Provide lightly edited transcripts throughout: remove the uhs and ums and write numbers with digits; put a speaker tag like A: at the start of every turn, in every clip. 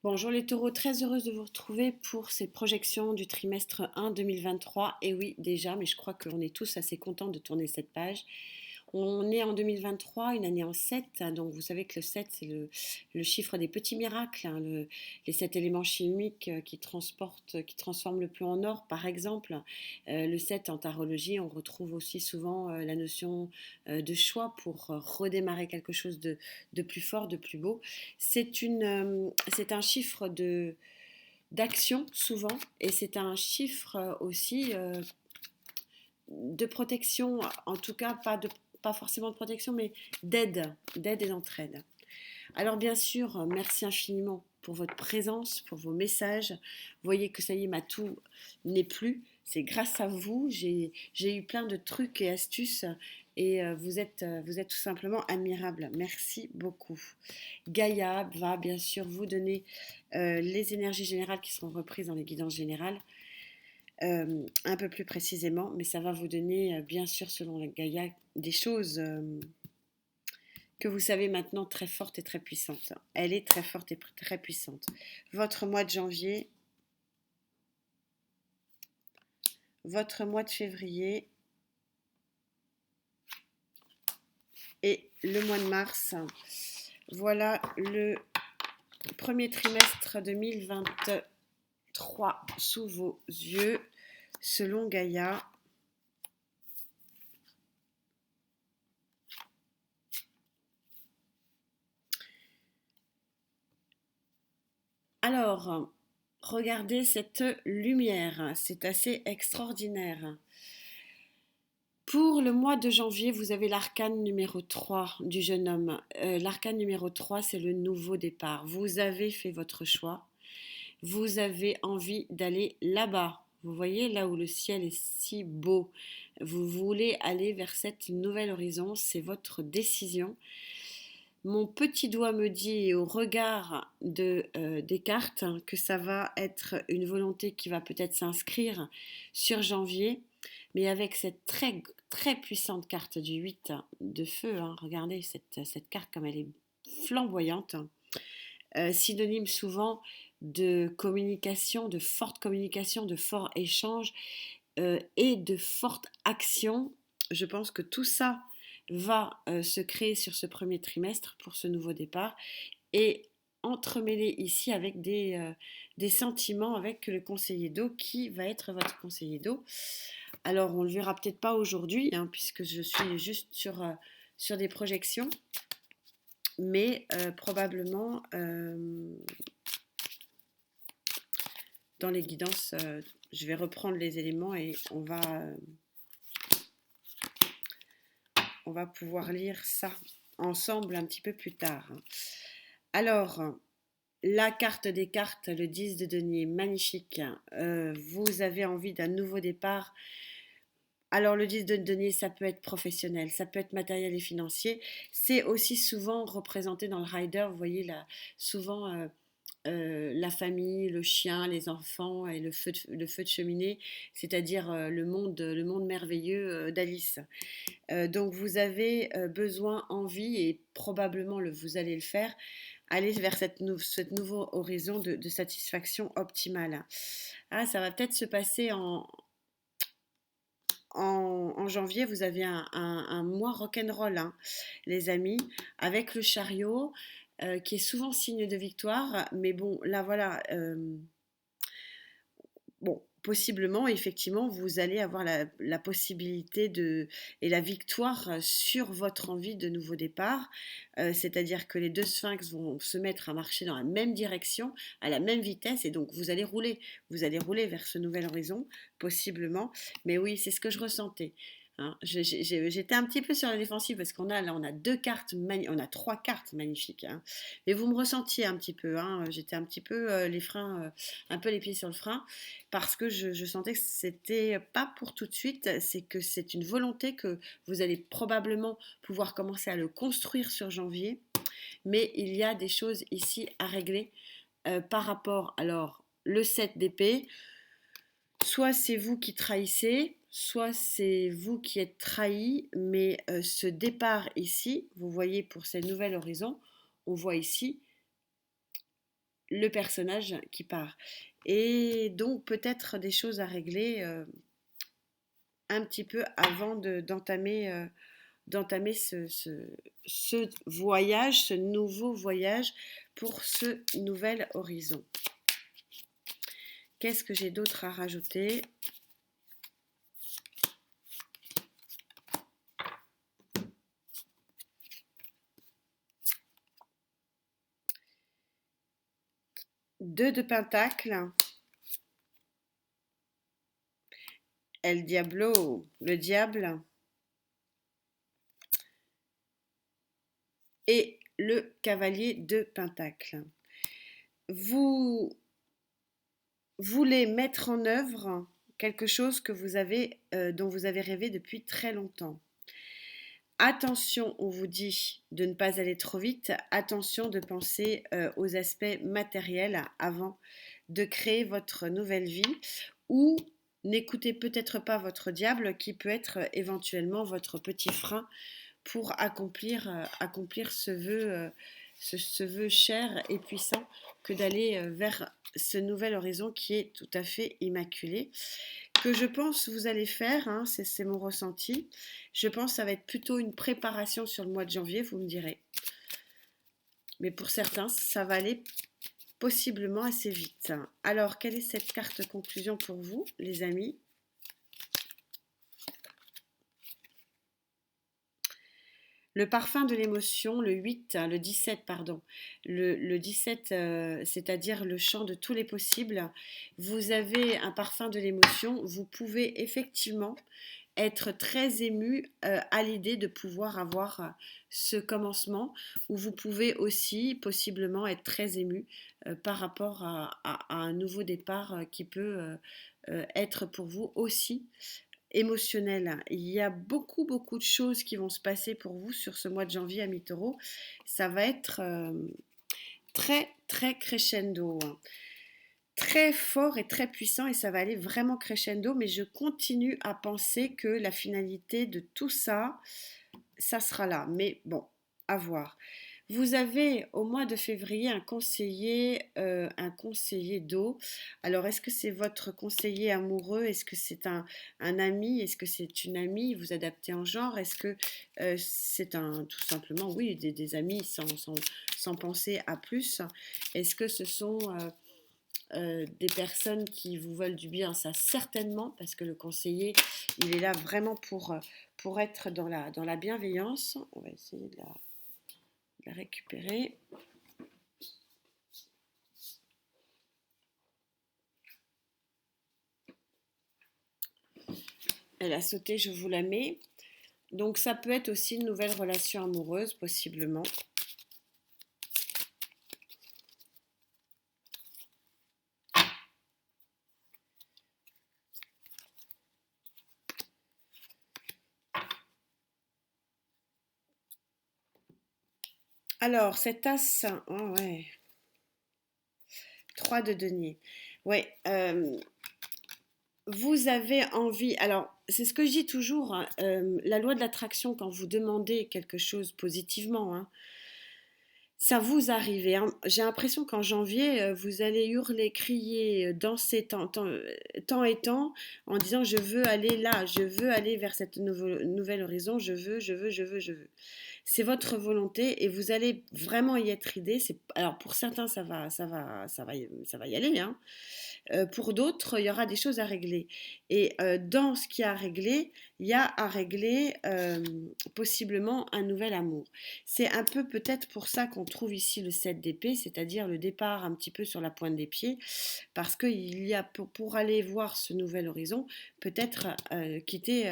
A: Bonjour les taureaux, très heureuse de vous retrouver pour ces projections du trimestre 1 2023. Et oui, déjà, mais je crois qu'on est tous assez contents de tourner cette page. On est en 2023, une année en 7, donc vous savez que le 7 c'est le chiffre des petits miracles, hein, les 7 éléments chimiques qui transforment le plomb en or par exemple. Le 7 en tarologie, on retrouve aussi souvent la notion de choix pour redémarrer quelque chose de plus fort, de plus beau. C'est un chiffre d'action souvent et c'est un chiffre aussi de protection, en tout cas pas forcément de protection, mais d'aide et d'entraide. Alors bien sûr, merci infiniment pour votre présence, pour vos messages. Vous voyez que ça y est, ma toux n'est plus. C'est grâce à vous, j'ai eu plein de trucs et astuces et vous êtes tout simplement admirable. Merci beaucoup. Gaïa va bien sûr vous donner les énergies générales qui seront reprises dans les guidances générales un peu plus précisément, mais ça va vous donner, bien sûr, selon la Gaïa, des choses que vous savez maintenant très fortes et très puissantes. Elle est très forte et très puissante. Votre mois de janvier, votre mois de février et le mois de mars. Voilà le premier trimestre 2023 sous vos yeux, selon Gaïa. Alors, regardez cette lumière, c'est assez extraordinaire. Pour le mois de janvier, vous avez l'arcane numéro 3 du jeune homme. L'arcane numéro 3, c'est le nouveau départ. Vous avez fait votre choix. Vous avez envie d'aller là-bas. Vous voyez, là où le ciel est si beau. Vous voulez aller vers cette nouvelle horizon. C'est votre décision. Mon petit doigt me dit au regard des cartes que ça va être une volonté qui va peut-être s'inscrire sur janvier, mais avec cette très, très puissante carte du 8 de feu. Hein. Regardez cette carte comme elle est flamboyante. Synonyme souvent de communication, de forte communication, de fort échange et de forte action. Je pense que tout ça va se créer sur ce premier trimestre pour ce nouveau départ et entremêler ici avec des sentiments avec le conseiller d'eau qui va être votre conseiller d'eau. Alors on ne le verra peut-être pas aujourd'hui hein, puisque je suis juste sur des projections, mais probablement dans les guidances, je vais reprendre les éléments et on va pouvoir lire ça ensemble un petit peu plus tard. Alors, la carte des cartes, le 10 de denier, magnifique. Vous avez envie d'un nouveau départ. Alors, le 10 de denier, ça peut être professionnel, ça peut être matériel et financier. C'est aussi souvent représenté dans le rider. Vous voyez, là, souvent, la famille, le chien, les enfants et le feu de cheminée, c'est-à-dire le monde merveilleux d'Alice. Donc vous avez besoin, envie, et probablement vous allez le faire, aller vers cette nouveau horizon de satisfaction optimale. Ah, ça va peut-être se passer en janvier, vous avez un mois rock'n'roll, hein, les amis, avec le chariot, qui est souvent signe de victoire. Mais bon, là voilà, bon, possiblement, effectivement, vous allez avoir la possibilité et la victoire sur votre envie de nouveau départ. C'est-à-dire que les deux sphinx vont se mettre à marcher dans la même direction, à la même vitesse, et donc vous allez rouler. Vous allez rouler vers ce nouvel horizon, possiblement. Mais oui, c'est ce que je ressentais. Hein. J'étais un petit peu sur la défensive parce on a on a trois cartes magnifiques. Hein. Mais vous me ressentiez un petit peu. Hein. J'étais un petit peu un peu les pieds sur le frein parce que je sentais que c'était pas pour tout de suite, c'est que c'est une volonté que vous allez probablement pouvoir commencer à le construire sur janvier, mais il y a des choses ici à régler par rapport, alors, le 7 d'épée, soit c'est vous qui trahissez, soit c'est vous qui êtes trahi, mais ce départ ici, vous voyez pour ces nouvelles horizons, on voit ici le personnage qui part. Et donc peut-être des choses à régler un petit peu avant d'entamer ce voyage, ce nouveau voyage pour ce nouvel horizon. Qu'est-ce que j'ai d'autre à rajouter? Deux de Pentacle. El Diablo, le diable. Et le cavalier de Pentacle. Vous voulez mettre en œuvre quelque chose que dont vous avez rêvé depuis très longtemps. Attention, on vous dit de ne pas aller trop vite. Attention de penser aux aspects matériels avant de créer votre nouvelle vie. Ou n'écoutez peut-être pas votre diable qui peut être éventuellement votre petit frein pour accomplir ce vœu cher et puissant que d'aller vers ce nouvel horizon qui est tout à fait immaculé. Que je pense vous allez faire, hein, c'est mon ressenti. Je pense que ça va être plutôt une préparation sur le mois de janvier, vous me direz. Mais pour certains, ça va aller possiblement assez vite. Alors, quelle est cette carte conclusion pour vous, les amis? Le parfum de l'émotion, le 17, pardon. Le 17, c'est-à-dire le chant de tous les possibles. Vous avez un parfum de l'émotion. Vous pouvez effectivement être très ému à l'idée de pouvoir avoir ce commencement, ou vous pouvez aussi possiblement être très ému par rapport à un nouveau départ qui peut être pour vous aussi émotionnel. Il y a beaucoup, beaucoup de choses qui vont se passer pour vous sur ce mois de janvier à mi-taureau. Ça va être très, très crescendo, hein. Très fort et très puissant, et ça va aller vraiment crescendo, mais je continue à penser que la finalité de tout ça, ça sera là. Mais bon, à voir. Vous avez au mois de février un conseiller d'eau. Alors, est-ce que c'est votre conseiller amoureux? Est-ce que c'est un ami? Est-ce que c'est une amie? Vous adaptez en genre? Est-ce que c'est tout simplement, oui, des amis sans penser à plus? Est-ce que ce sont des personnes qui vous veulent du bien? Ça certainement, parce que le conseiller, il est là vraiment pour être dans la bienveillance. On va essayer de la récupérer. Elle a sauté, je vous la mets. Donc ça peut être aussi une nouvelle relation amoureuse, possiblement. Alors, cet as, oh ouais, 3 de denier. Ouais, vous avez envie, alors c'est ce que je dis toujours, hein, la loi de l'attraction, quand vous demandez quelque chose positivement, hein, ça vous arrive. Hein. J'ai l'impression qu'en janvier, vous allez hurler, crier, danser tant et tant, en disant je veux aller là, je veux aller vers cette nouvelle horizon, je veux. C'est votre volonté et vous allez vraiment y être aidé. Alors pour certains, ça va y aller, hein. Pour d'autres, il y aura des choses à régler. Et dans ce qui a à régler, il y a à régler possiblement un nouvel amour. C'est un peu peut-être pour ça qu'on trouve ici le 7 d'épée, c'est-à-dire le départ un petit peu sur la pointe des pieds, parce qu'il y a pour aller voir ce nouvel horizon, peut-être quitter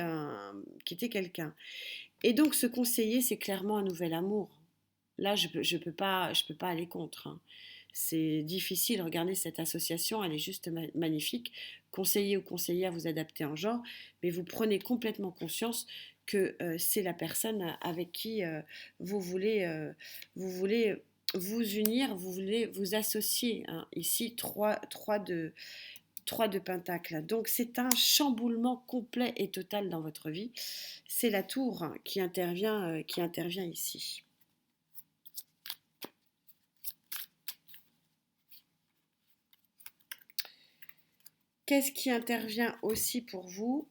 A: quelqu'un. Et donc ce conseiller, c'est clairement un nouvel amour. Là, je peux pas aller contre, hein. C'est difficile. Regardez cette association, elle est juste magnifique. Conseiller ou conseiller à vous adapter en genre, mais vous prenez complètement conscience que c'est la personne avec qui vous voulez vous unir, vous voulez vous associer, hein. Ici, 3 de Pentacle. Donc c'est un chamboulement complet et total dans votre vie. C'est la tour, hein, qui intervient ici. Qu'est-ce qui intervient aussi pour vous?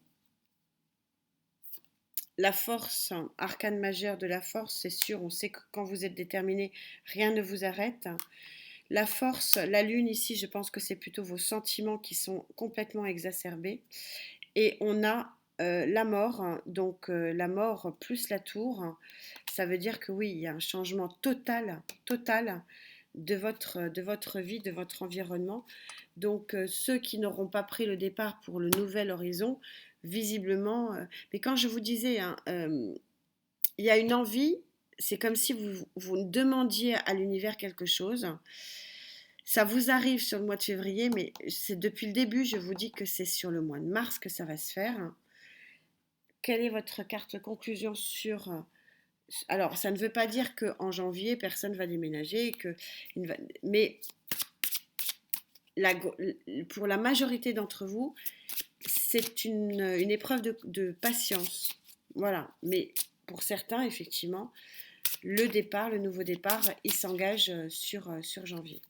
A: La force, arcane majeure de la force, c'est sûr, on sait que quand vous êtes déterminé, rien ne vous arrête. La force, la lune ici, je pense que c'est plutôt vos sentiments qui sont complètement exacerbés. Et on a la mort, donc la mort plus la tour, ça veut dire que oui, il y a un changement total, total de votre vie, de votre environnement. Donc ceux qui n'auront pas pris le départ pour le nouvel horizon, visiblement, mais quand je vous disais, hein, il y a une envie, c'est comme si vous demandiez à l'univers quelque chose. Ça vous arrive sur le mois de février, mais c'est depuis le début, je vous dis que c'est sur le mois de mars que ça va se faire. Quelle est votre carte conclusion sur... Alors, ça ne veut pas dire qu'en janvier, personne ne va déménager, mais la, pour la majorité d'entre vous, c'est une épreuve de patience. Voilà. Mais pour certains, effectivement, le départ, le nouveau départ, il s'engage sur janvier.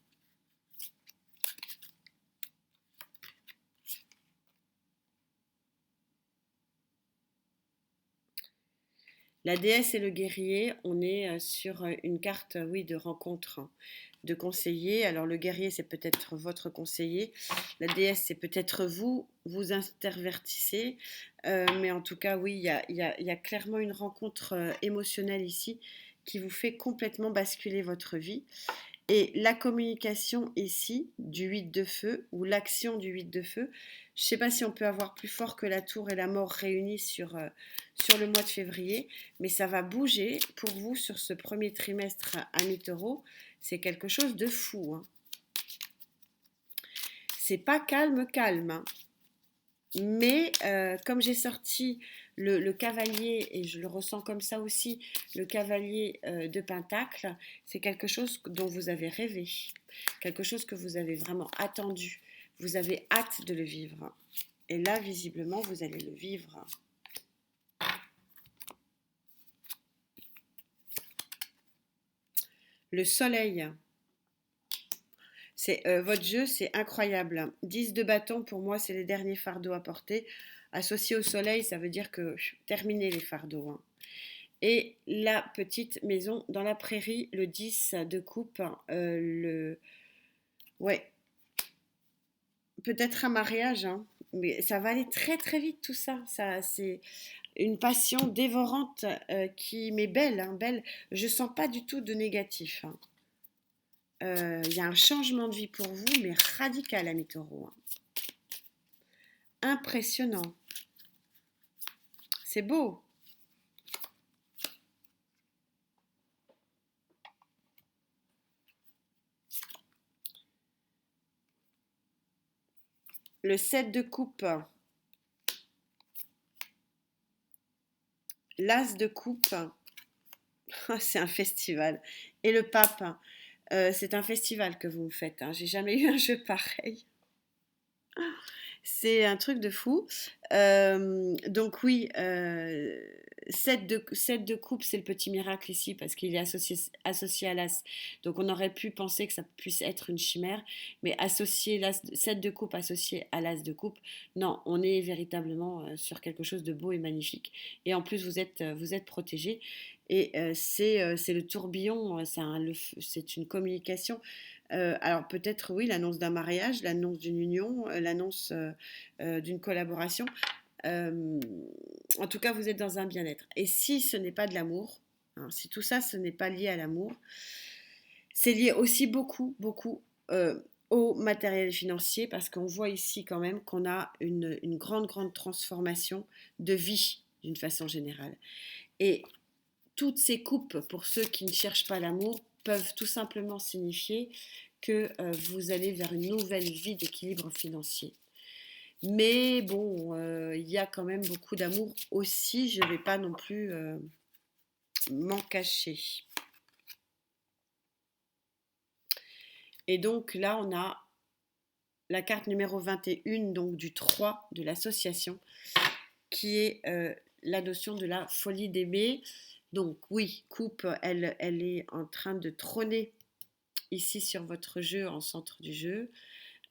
A: La déesse et le guerrier, on est sur une carte, oui, de rencontre, hein, de conseiller. Alors le guerrier, c'est peut-être votre conseiller. La déesse, c'est peut-être vous, vous intervertissez. Mais en tout cas, oui, il y a clairement une rencontre émotionnelle ici qui vous fait complètement basculer votre vie. Et la communication ici du 8 de feu ou l'action du 8 de feu, je ne sais pas si on peut avoir plus fort que la tour et la mort réunis sur le mois de février, mais ça va bouger pour vous sur ce premier trimestre à mi-taureau. C'est quelque chose de fou, hein. C'est pas calme, calme, hein. Mais comme j'ai sorti le cavalier, et je le ressens comme ça aussi, le cavalier de Pentacle, c'est quelque chose dont vous avez rêvé, quelque chose que vous avez vraiment attendu, vous avez hâte de le vivre. Et là, visiblement, vous allez le vivre. Le soleil, c'est votre jeu, c'est incroyable. 10 de bâton, pour moi, c'est les derniers fardeaux à porter. Associé au soleil, ça veut dire que terminez les fardeaux, hein. Et la petite maison dans la prairie, le 10 de coupe, ouais, peut-être un mariage, hein, mais ça va aller très très vite tout ça. Ça, c'est une passion dévorante qui m'est belle, hein, belle. Je sens pas du tout de négatif, hein. Il y a un changement de vie pour vous, mais radical, ami taureau, hein. Impressionnant. C'est beau. Le 7 de coupe, l'as de coupe, c'est un festival. Et le pape, c'est un festival que vous me faites, hein. J'ai jamais eu un jeu pareil. C'est un truc de fou. Donc oui, 7 de coupe, c'est le petit miracle ici parce qu'il est associé à l'as. Donc on aurait pu penser que ça puisse être une chimère, mais associé 7 de coupe associé à l'as de coupe, non, on est véritablement sur quelque chose de beau et magnifique. Et en plus, vous êtes protégé. Et c'est le tourbillon, c'est une communication. Alors peut-être oui, l'annonce d'un mariage, l'annonce d'une union, l'annonce d'une collaboration. Euh, En tout cas, vous êtes dans un bien-être. Et si ce n'est pas de l'amour, hein, si tout ça, ce n'est pas lié à l'amour, c'est lié aussi beaucoup, beaucoup au matériel financier, parce qu'on voit ici quand même qu'on a une grande, grande transformation de vie d'une façon générale. Et toutes ces coupes, pour ceux qui ne cherchent pas l'amour, peuvent tout simplement signifier que vous allez vers une nouvelle vie d'équilibre financier. Mais bon, il y a quand même beaucoup d'amour aussi, je ne vais pas non plus m'en cacher. Et donc là, on a la carte numéro 21, donc du 3 de l'association, qui est la notion de la folie d'aimer. Donc oui, coupe, elle est en train de trôner ici sur votre jeu, en centre du jeu.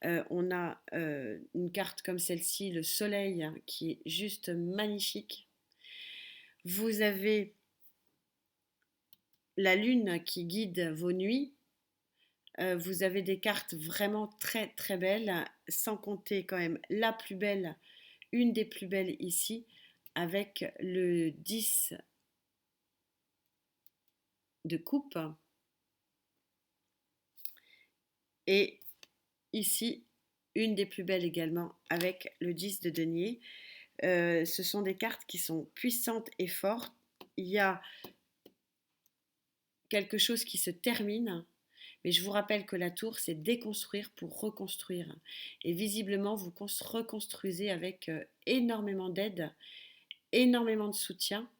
A: On a une carte comme celle-ci, le soleil, hein, qui est juste magnifique. Vous avez la lune qui guide vos nuits. Vous avez des cartes vraiment très très belles, sans compter quand même la plus belle, une des plus belles ici, avec le 10 de coupe. Et ici, une des plus belles également, avec le 10 de denier. Ce sont des cartes qui sont puissantes et fortes. Il y a quelque chose qui se termine, mais je vous rappelle que la tour, c'est déconstruire pour reconstruire. Et visiblement, vous reconstruisez avec énormément d'aide, énormément de soutien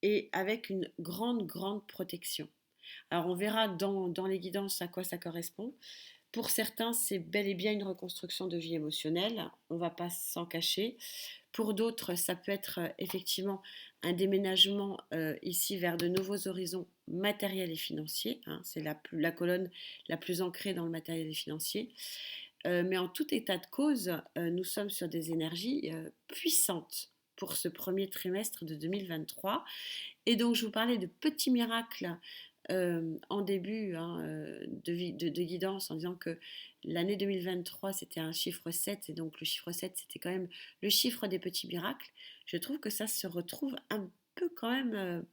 A: et avec une grande, grande protection. Alors on verra dans les guidances à quoi ça correspond. Pour certains, c'est bel et bien une reconstruction de vie émotionnelle, on ne va pas s'en cacher. Pour d'autres, ça peut être effectivement un déménagement ici vers de nouveaux horizons matériels et financiers, hein, c'est la colonne la plus ancrée dans le matériel et financier. Mais en tout état de cause, nous sommes sur des énergies puissantes pour ce premier trimestre de 2023. Et donc, je vous parlais de petits miracles en début, hein, de guidance, en disant que l'année 2023, c'était un chiffre 7, et donc le chiffre 7, c'était quand même le chiffre des petits miracles. Je trouve que ça se retrouve un peu quand même,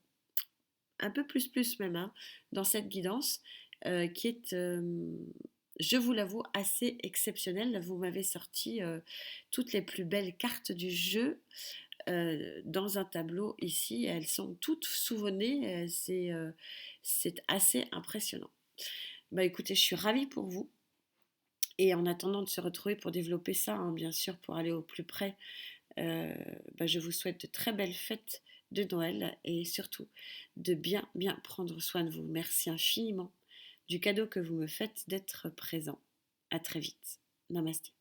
A: un peu plus même, hein, dans cette guidance, qui est, je vous l'avoue, assez exceptionnelle. Vous m'avez sorti toutes les plus belles cartes du jeu dans un tableau ici. Elles sont toutes sous vos nez. C'est assez impressionnant. Bah écoutez, je suis ravie pour vous. Et en attendant de se retrouver pour développer ça, hein, bien sûr, pour aller au plus près, bah, je vous souhaite de très belles fêtes de Noël et surtout de bien, bien prendre soin de vous. Merci infiniment du cadeau que vous me faites d'être présent. À très vite. Namasté.